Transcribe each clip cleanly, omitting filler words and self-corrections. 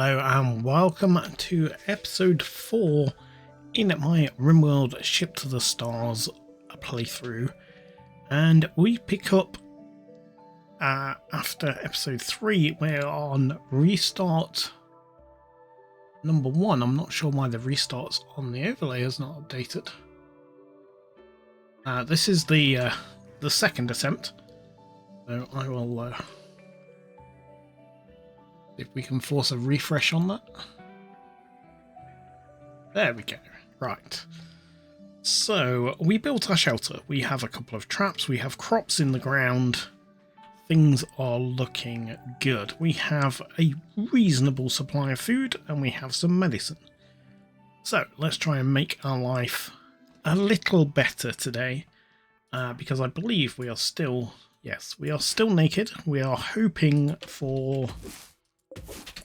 Hello and welcome to episode 4 in my Rimworld Ship to the Stars playthrough, and we pick up after episode 3. We're on restart number 1. I'm not sure why the restarts on the overlay is not updated. This is the second attempt, so I will if we can force a refresh on that. There we go. Right. So we built our shelter. We have a couple of traps. We have crops in the ground. Things are looking good. We have a reasonable supply of food and we have some medicine. So let's try and make our life a little better today, because I believe we are still, yes, we are still naked. We are hoping for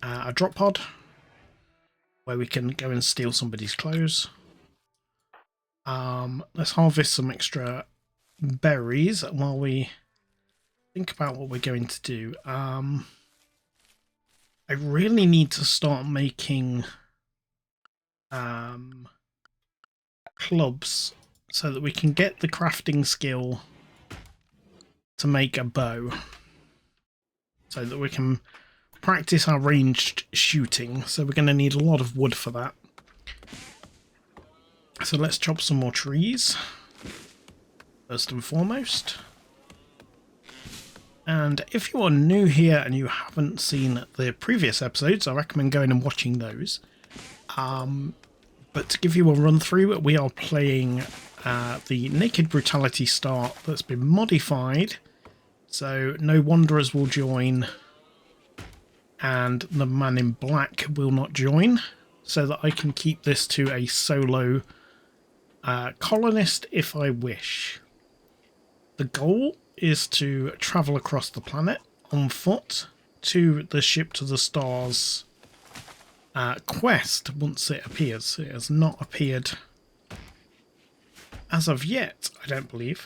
a drop pod where we can go and steal somebody's clothes. Let's harvest some extra berries while we think about what we're going to do. I really need to start making clubs so that we can get the crafting skill to make a bow, so that we can practice our ranged shooting. So we're going to need a lot of wood for that. So let's chop some more trees first and foremost. And if you are new here and you haven't seen the previous episodes, I recommend going and watching those. But to give you a run through, we are playing the Naked Brutality start that's been modified, so no Wanderers will join and the Man in Black will not join, so that I can keep this to a solo colonist if I wish. The goal is to travel across the planet on foot to the Ship to the Stars quest once it appears. It has not appeared as of yet, I don't believe.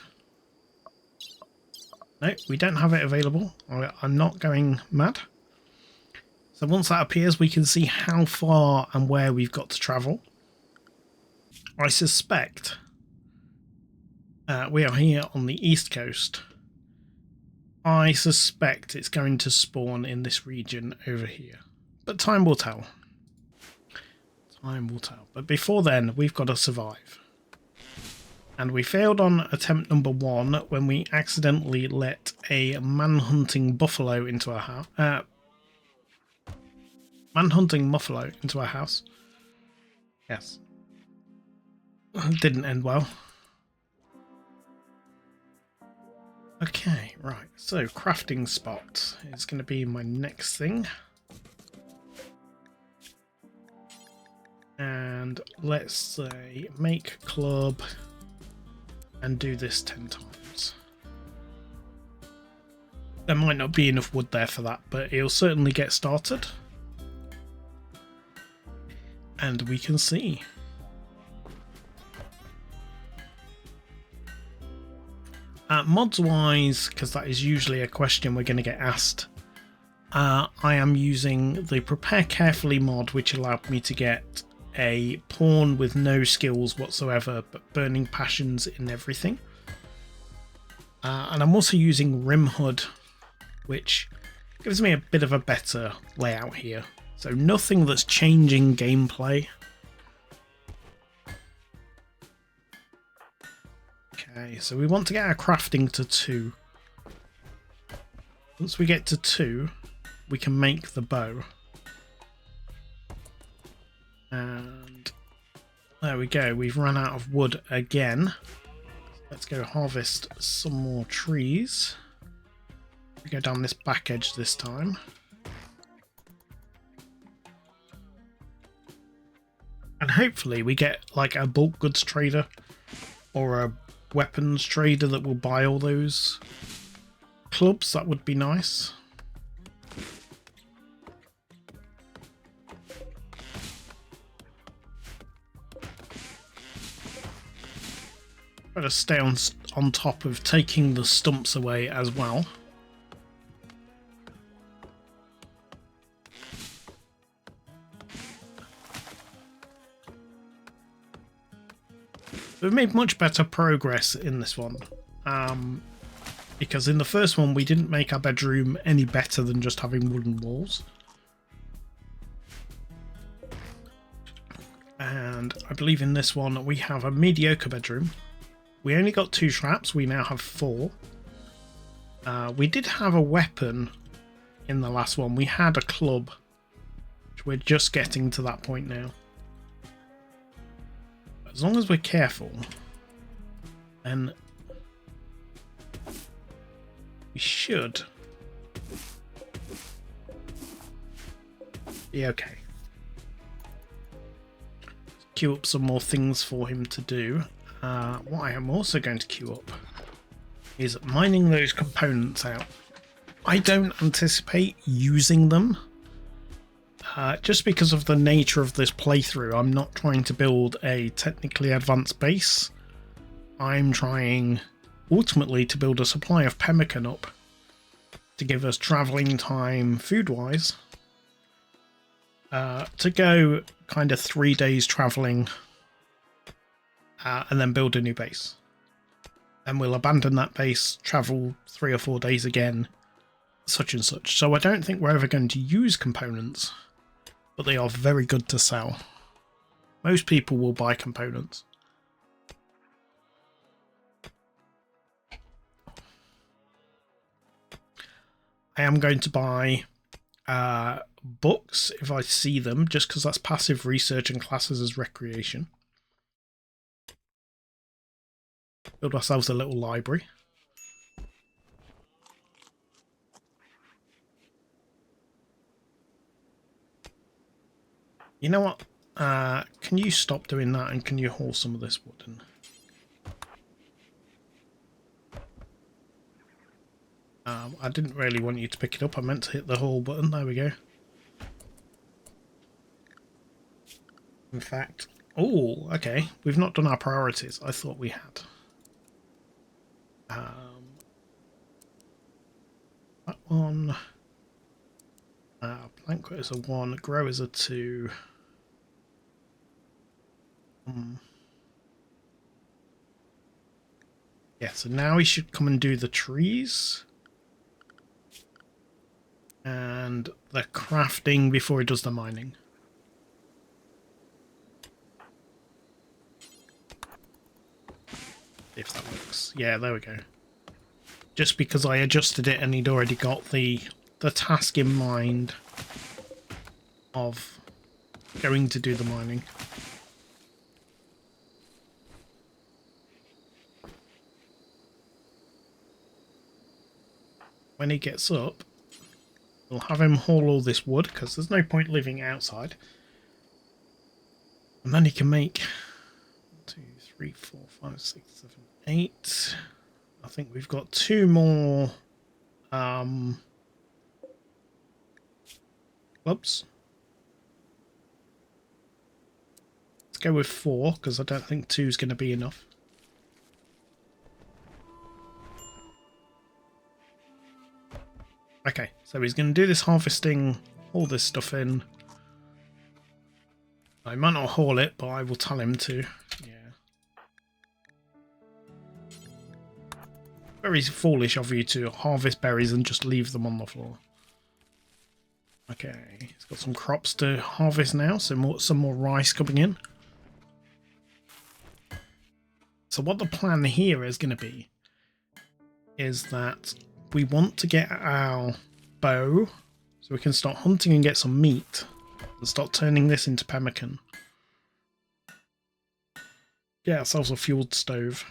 No, we don't have it available. I'm not going mad. So once that appears, we can see how far and where we've got to travel. I suspect we are here on the east coast. I suspect it's going to spawn in this region over here. But time will tell. Time will tell. But before then, we've got to survive. And we failed on attempt number 1 when we accidentally let a man-hunting buffalo into our house. Man-hunting buffalo into our house. Yes. Didn't end well. Okay, right. So, crafting spot is going to be my next thing. And let's say make club and do this 10 times. There might not be enough wood there for that, but it'll certainly get started. And we can see. Mods wise, because that is usually a question we're going to get asked, I am using the Prepare Carefully mod, which allowed me to get a pawn with no skills whatsoever, but burning passions in everything. And I'm also using Rimworld, which gives me a bit of a better layout here. So nothing that's changing gameplay. Okay, so we want to get our crafting to 2. Once we get to 2, we can make the bow. And there we go, we've run out of wood again. Let's go harvest some more trees. We go down this back edge this time. And hopefully we get like a bulk goods trader or a weapons trader that will buy all those clubs. That would be nice. Better stay on top of taking the stumps away as well. We've made much better progress in this one. Because in the first one, we didn't make our bedroom any better than just having wooden walls. And I believe in this one, we have a mediocre bedroom. We only got 2 traps. We now have 4. We did have a weapon in the last one. We had a club. Which we're just getting to that point now. As long as we're careful, then we should be okay. Queue up some more things for him to do. What I am also going to queue up is mining those components out. I don't anticipate using them. Just because of the nature of this playthrough, I'm not trying to build a technically advanced base. I'm trying ultimately to build a supply of pemmican up to give us travelling time food-wise to go kind of 3 days travelling and then build a new base. Then we'll abandon that base, travel 3 or 4 days again, such and such. So I don't think we're ever going to use components, but they are very good to sell. Most people will buy components. I am going to buy books if I see them, just because that's passive research and classes as recreation. Build ourselves a little library. You know what? Can you stop doing that, and can you haul some of this wood in? I didn't really want you to pick it up. I meant to hit the haul button. There we go. In fact, oh, okay. We've not done our priorities. I thought we had. That one. Plank is a 1. Grow is a 2. Yeah, so now he should come and do the trees. And the crafting before he does the mining. If that works. Yeah, there we go. Just because I adjusted it and he'd already got the task in mind of going to do the mining. When he gets up, we'll have him haul all this wood, because there's no point living outside. And then he can make 1, 2, 3, 4, 5, 6, 7, 8. I think we've got 2 more clubs. Let's go with 4, because I don't think 2 is going to be enough. Okay, so he's going to do this harvesting, haul this stuff in. I might not haul it, but I will tell him to. Yeah. Very foolish of you to harvest berries and just leave them on the floor. Okay, he's got some crops to harvest now, so some more rice coming in. So what the plan here is going to be is that we want to get our bow so we can start hunting and get some meat and start turning this into pemmican. Get ourselves a fueled stove.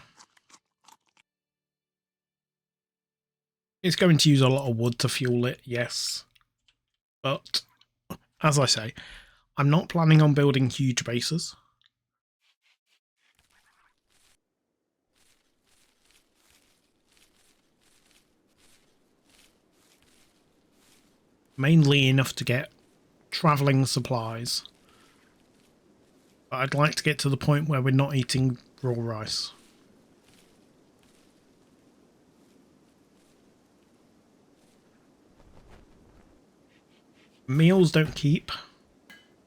It's going to use a lot of wood to fuel it, yes. But, as I say, I'm not planning on building huge bases. Mainly enough to get travelling supplies. But I'd like to get to the point where we're not eating raw rice. Meals don't keep.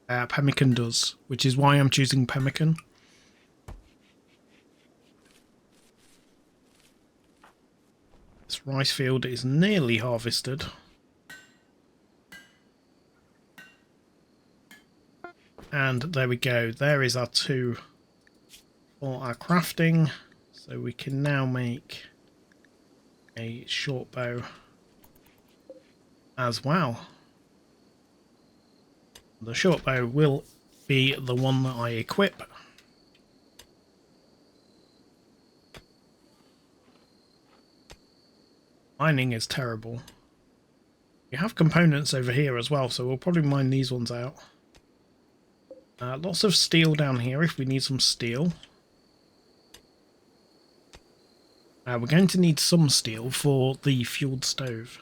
Pemmican does, which is why I'm choosing pemmican. This rice field is nearly harvested. And there we go. There is our 2 for our crafting. So we can now make a short bow as well. The short bow will be the one that I equip. Mining is terrible. We have components over here as well, so we'll probably mine these ones out. Lots of steel down here if we need some steel. We're going to need some steel for the fueled stove.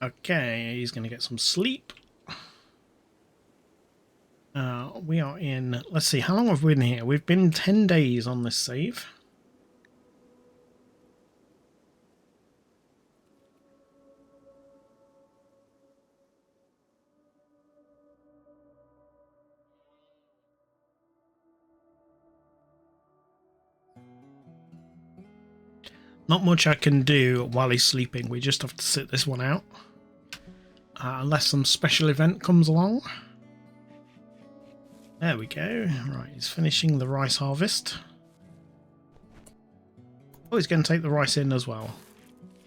Okay, he's going to get some sleep. We are in... Let's see, how long have we been here? We've been 10 days on this save. Not much I can do while he's sleeping. We just have to sit this one out. Unless some special event comes along. There we go. Right, he's finishing the rice harvest. Oh, he's going to take the rice in as well.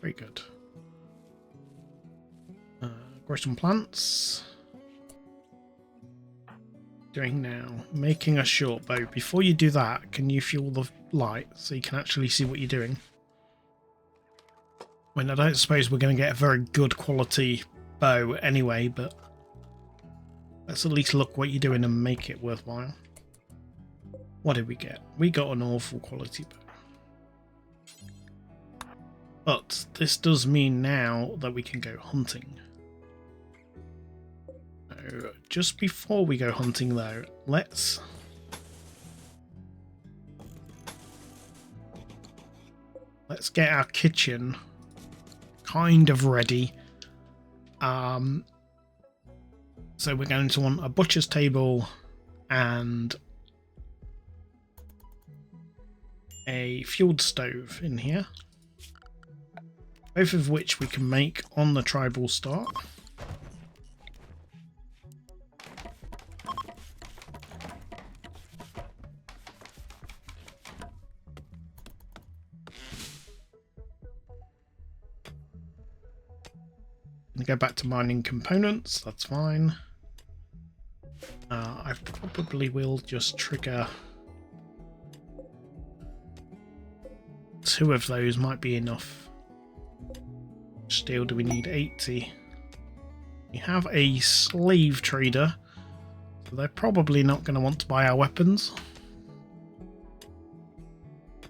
Very good. Grow some plants. Doing now. Making a short bow. Before you do that, can you fuel the light so you can actually see what you're doing? I mean, I don't suppose we're going to get a very good quality bow anyway, but let's at least look what you're doing and make it worthwhile. What did we get? We got an awful quality bow. But this does mean now that we can go hunting. So just before we go hunting though, let's get our kitchen kind of ready. So we're going to want a butcher's table and a fueled stove in here, both of which we can make on the tribal start. Go back to mining components, that's fine. I probably will just trigger 2 of those, might be enough. Steel, do we need 80? We have a slave trader, so they're probably not going to want to buy our weapons.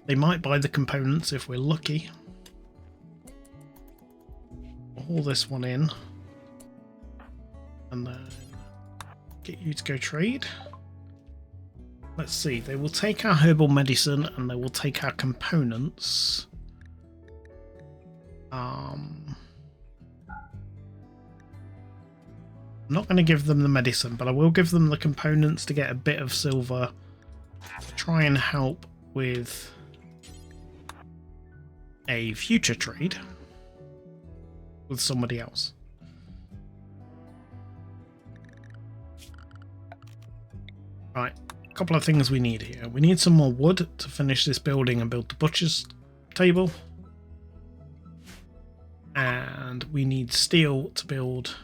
They might buy the components if we're lucky. Haul this one in and then get you to go trade. Let's see, they will take our herbal medicine and they will take our components. I'm not going to give them the medicine, but I will give them the components to get a bit of silver to try and help with a future trade with somebody else. Right, a couple of things we need here. We need some more wood to finish this building and build the butcher's table. And we need steel to build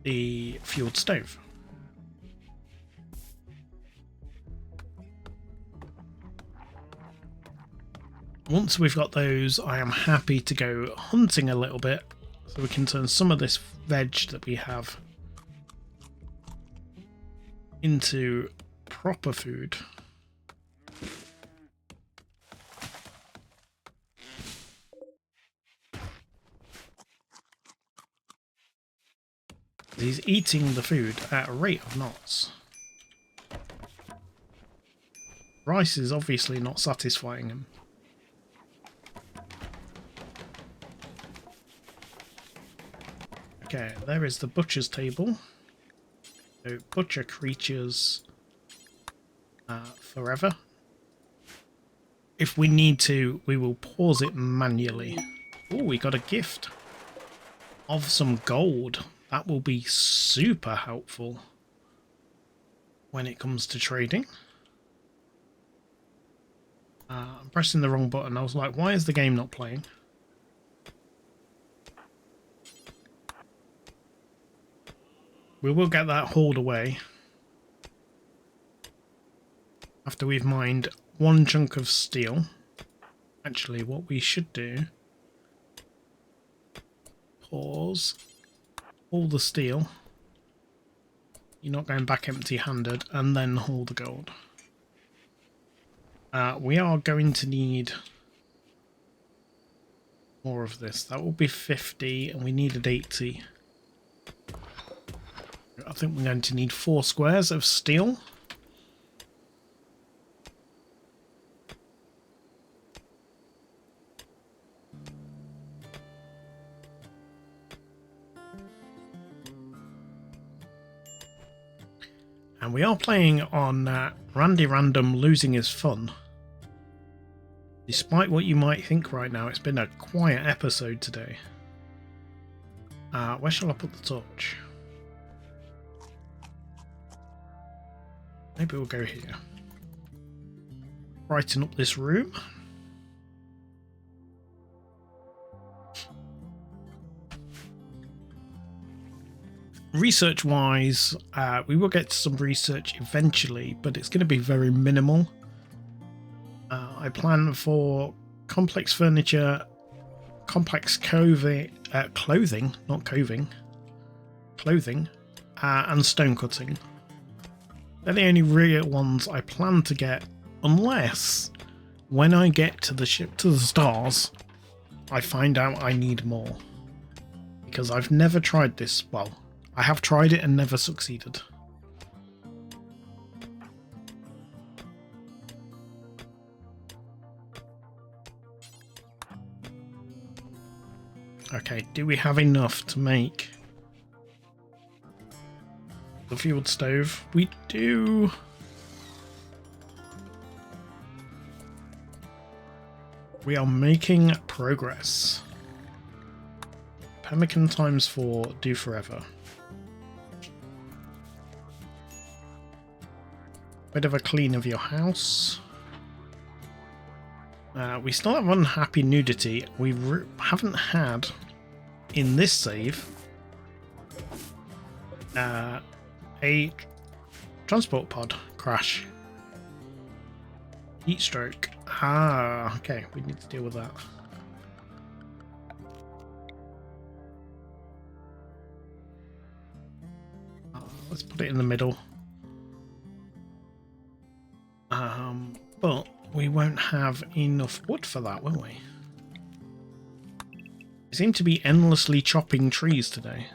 the fueled stove. Once we've got those, I am happy to go hunting a little bit so we can turn some of this veg that we have into proper food. He's eating the food at a rate of knots. Rice is obviously not satisfying him. Okay, there is the butcher's table. So butcher creatures forever. If we need to, we will pause it manually. Oh, we got a gift of some gold. That will be super helpful when it comes to trading. I'm pressing the wrong button. I was like, why is the game not playing? We will get that hauled away after we've mined one chunk of steel. Actually, what we should do, pause, haul the steel. You're not going back empty-handed, and then haul the gold. We are going to need more of this. That will be 50, and we needed 80. I think we're going to need 4 squares of steel. And we are playing on Randy Random Losing His Fun. Despite what you might think right now, it's been a quiet episode today. Where shall I put the torch? Maybe we'll go here. Brighten up this room. Research-wise, we will get to some research eventually, but it's going to be very minimal. I plan for complex furniture, complex clothing, not coving, clothing, and stone cutting. They're the only real ones I plan to get, unless when I get to the ship to the stars, I find out I need more. Because I've never tried this, well, I have tried it and never succeeded. Okay, do we have enough to make the fueled stove? We do. We are making progress. Pemmican times 4, do forever. Bit of a clean of your house. We still have unhappy nudity. We haven't had in this save a transport pod crash. Heat stroke. Ah, okay, we need to deal with that. Let's put it in the middle. But we won't have enough wood for that, will we? We seem to be endlessly chopping trees today.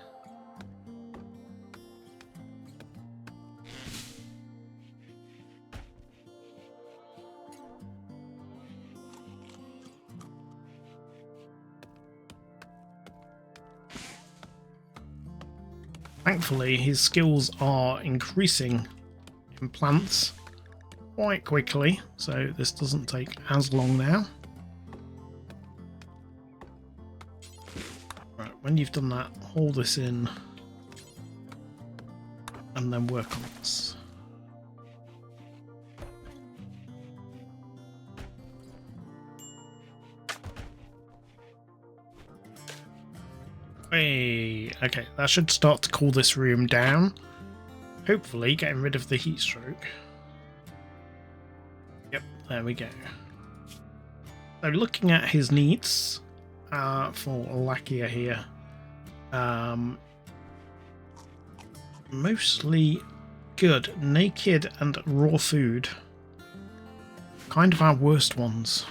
Thankfully, his skills are increasing in plants quite quickly, so this doesn't take as long now. Right, when you've done that, haul this in and then work on this. Hey, okay, that should start to cool this room down. Hopefully getting rid of the heat stroke. Yep, there we go. So looking at his needs for Lakea here, mostly good. Naked and raw food, kind of our worst ones.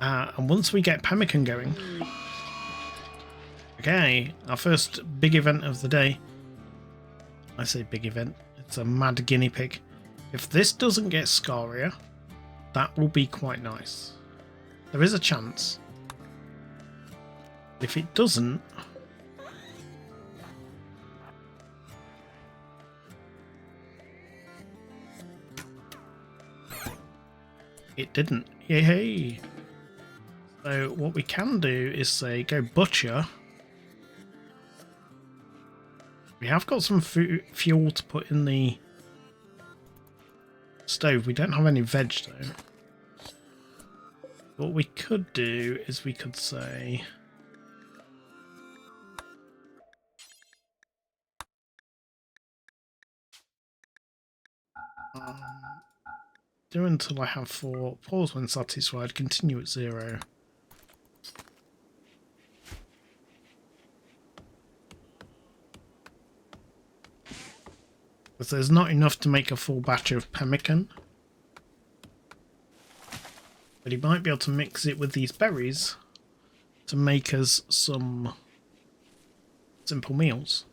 And once we get pemmican going, okay, our first big event of the day. I say big event, it's a mad guinea pig. If this doesn't get Scaria, that will be quite nice. There is a chance. If it doesn't, It didn't. Yay! So what we can do is say go butcher. We have got some fuel to put in the stove. We don't have any veg though. What we could do is we could say do until I have 4, pause when satisfied, continue at 0. Because there's not enough to make a full batch of pemmican. But he might be able to mix it with these berries to make us some simple meals.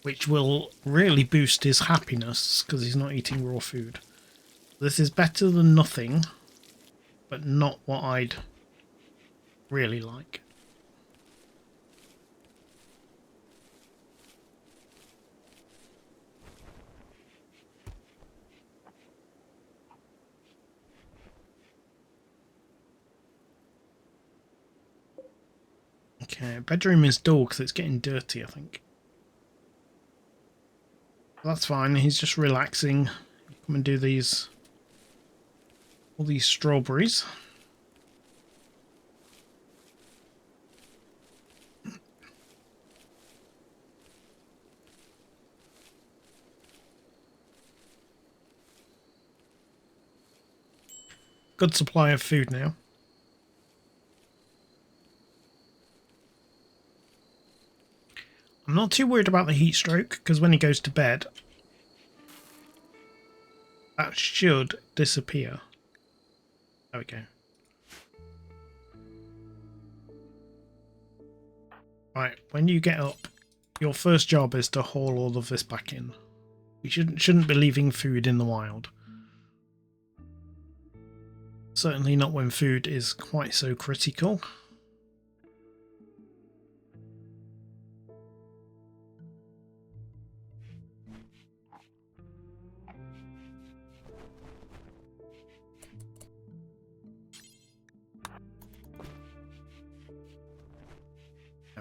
Which will really boost his happiness because he's not eating raw food. This is better than nothing, but not what I'd really like. Okay, bedroom is dull because it's getting dirty, I think. That's fine, he's just relaxing. Come and do these, all these strawberries. Good supply of food now. I'm not too worried about the heat stroke because when he goes to bed, that should disappear. There we go. Right, when you get up, your first job is to haul all of this back in. We shouldn't be leaving food in the wild. Certainly not when food is quite so critical.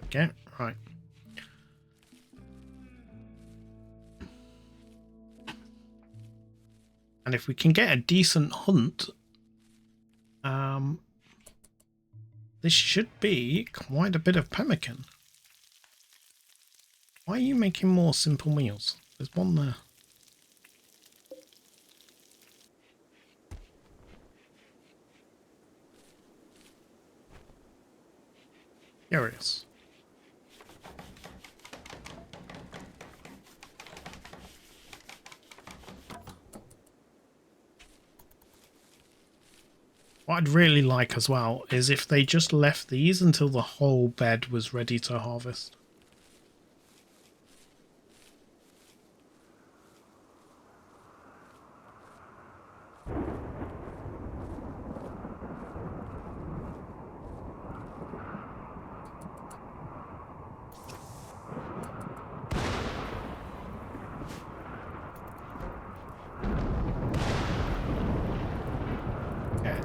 Okay, right. And if we can get a decent hunt, this should be quite a bit of pemmican. Why are you making more simple meals? There's one there. Curious. What I'd really like as well is if they just left these until the whole bed was ready to harvest.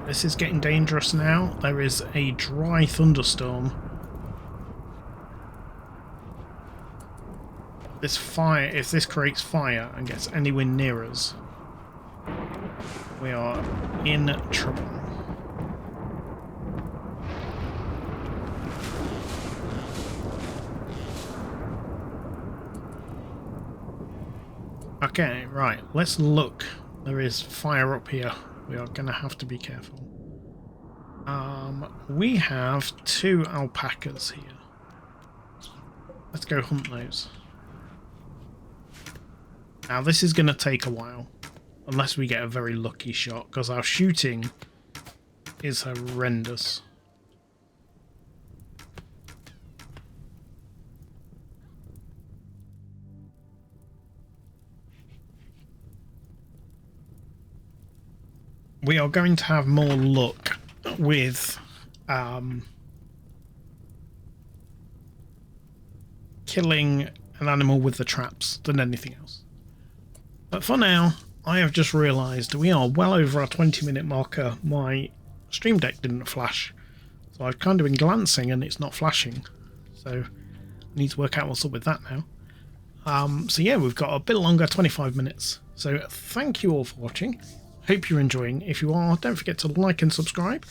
This is getting dangerous now. There is a dry thunderstorm. This fire, if this creates fire and gets anywhere near us, we are in trouble. Okay, right, let's look. There is fire up here. We are going to have to be careful. We have 2 alpacas here. Let's go hunt those. Now this is going to take a while. Unless we get a very lucky shot, because our shooting is horrendous. We are going to have more luck with killing an animal with the traps than anything else. But for now, I have just realised we are well over our 20-minute marker. My stream deck didn't flash, so I've kind of been glancing and it's not flashing. So I need to work out what's up with that now. So yeah, we've got a bit longer, 25 minutes. So thank you all for watching. Hope you're enjoying. If you are, don't forget to like and subscribe,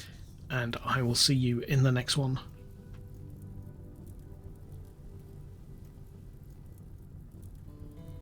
and I will see you in the next one.